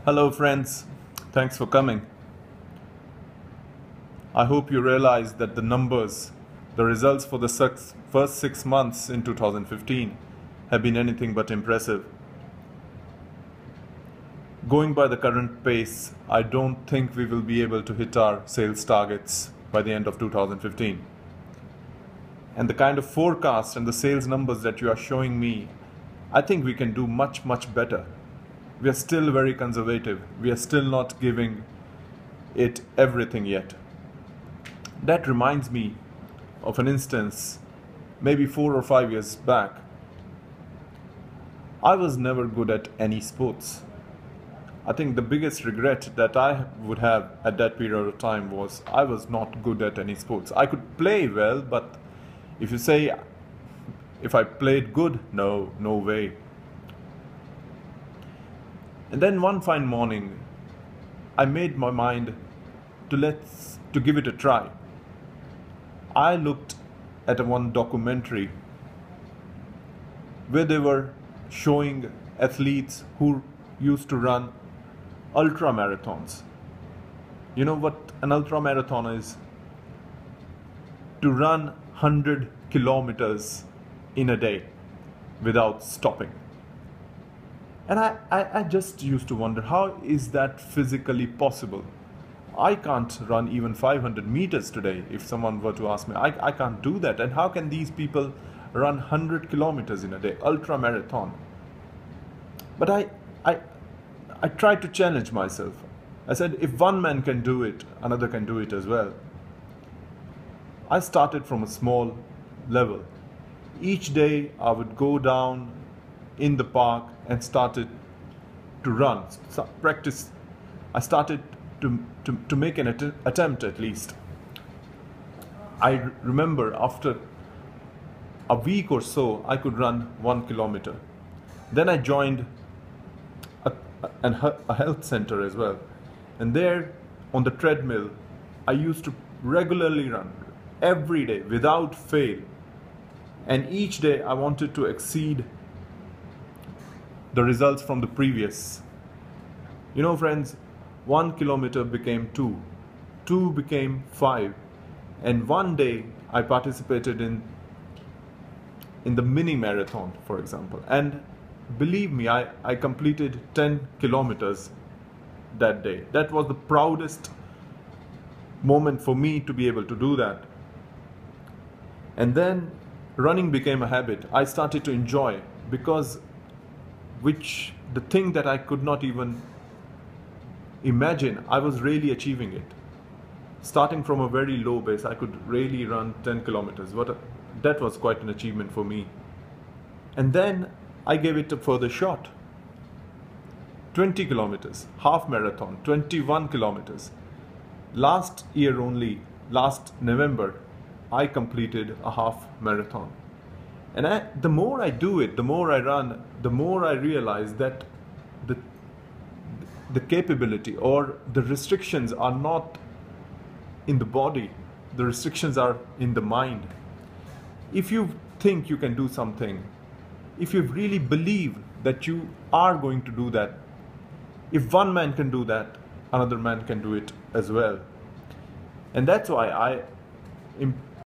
Hello, friends. Thanks for coming. I hope you realize that the results for the first 6 months in 2015 have been anything but impressive. Going by the current pace, I don't think we will be able to hit our sales targets by the end of 2015. And the kind of forecast and the sales numbers that you are showing me, I think we can do much, much better. We are still very conservative. We are still not giving it everything yet. That reminds me of an instance, maybe 4 or 5 years back. I was never good at any sports. I think the biggest regret that I would have at that period of time was I was not good at any sports. I could play well, but if you say if I played good, no way. And then one fine morning, I made my mind to give it a try. I looked at one documentary where they were showing athletes who used to run ultra marathons. You know what an ultra marathon is? To run 100 kilometers in a day without stopping. And I just used to wonder, how is that physically possible? I can't run even 500 meters today if someone were to ask me. I can't do that. And how can these people run 100 kilometers in a day, ultra marathon? But I tried to challenge myself. I said, if one man can do it, another can do it as well. I started from a small level. Each day I would go down in the park and started to run, practice. I started to make an attempt at least. I remember after a week or so, I could run 1 kilometer. Then I joined a health center as well. And there on the treadmill, I used to regularly run every day without fail. And each day I wanted to exceed the results from the previous. You know, friends, 1 kilometer became 2, 2 became 5, and one day I participated in the mini marathon, for example, and believe me, I completed 10 kilometers that day. That was the proudest moment for me to be able to do that. And then running became a habit. I started to enjoy, because the thing that I could not even imagine, I was really achieving it. Starting from a very low base, I could really run 10 kilometers. That was quite an achievement for me. And then I gave it a further shot. 20 kilometers, half marathon, 21 kilometers. Last year only, last November, I completed a half marathon. And the more I do it, the more I run, the more I realize that the capability or the restrictions are not in the body, the restrictions are in the mind. If you think you can do something, if you really believe that you are going to do that, if one man can do that, another man can do it as well. And that's why I